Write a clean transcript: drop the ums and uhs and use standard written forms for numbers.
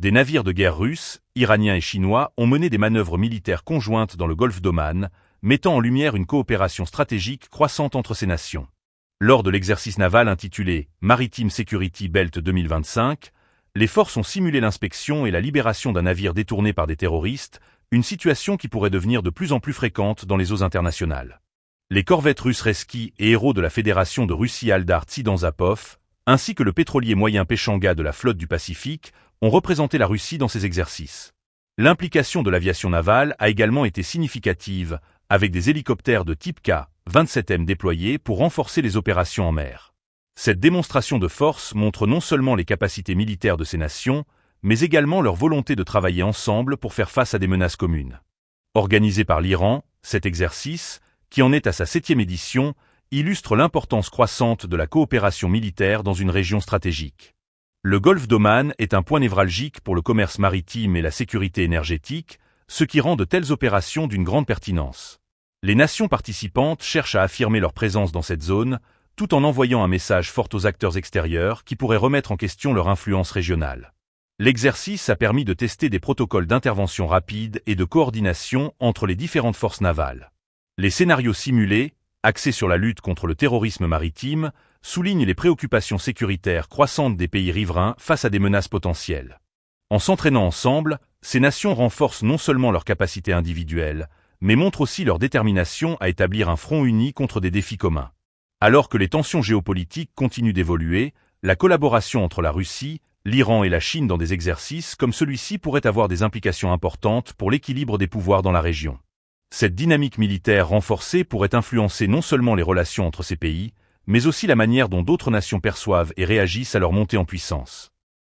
Des navires de guerre russes, iraniens et chinois ont mené des manœuvres militaires conjointes dans le golfe d'Oman, mettant en lumière une coopération stratégique croissante entre ces nations. Lors de l'exercice naval intitulé Maritime Security Belt 2025, les forces ont simulé l'inspection et la libération d'un navire détourné par des terroristes, une situation qui pourrait devenir de plus en plus fréquente dans les eaux internationales. Les corvettes russes Reski et héros de la Fédération de Russie Aldar Tsidanzapov, ainsi que le pétrolier moyen Pechanga de la flotte du Pacifique, ont représenté la Russie dans ces exercices. L'implication de l'aviation navale a également été significative, avec des hélicoptères de type K-27M déployés pour renforcer les opérations en mer. Cette démonstration de force montre non seulement les capacités militaires de ces nations, mais également leur volonté de travailler ensemble pour faire face à des menaces communes. Organisé par l'Iran, cet exercice, qui en est à sa 7e édition, illustre l'importance croissante de la coopération militaire dans une région stratégique. Le golfe d'Oman est un point névralgique pour le commerce maritime et la sécurité énergétique, ce qui rend de telles opérations d'une grande pertinence. Les nations participantes cherchent à affirmer leur présence dans cette zone, tout en envoyant un message fort aux acteurs extérieurs qui pourraient remettre en question leur influence régionale. L'exercice a permis de tester des protocoles d'intervention rapide et de coordination entre les différentes forces navales. Les scénarios simulés, axés sur la lutte contre le terrorisme maritime, soulignent les préoccupations sécuritaires croissantes des pays riverains face à des menaces potentielles. En s'entraînant ensemble, ces nations renforcent non seulement leurs capacités individuelles, mais montrent aussi leur détermination à établir un front uni contre des défis communs. Alors que les tensions géopolitiques continuent d'évoluer, la collaboration entre la Russie, l'Iran et la Chine dans des exercices comme celui-ci pourrait avoir des implications importantes pour l'équilibre des pouvoirs dans la région. Cette dynamique militaire renforcée pourrait influencer non seulement les relations entre ces pays, mais aussi la manière dont d'autres nations perçoivent et réagissent à leur montée en puissance.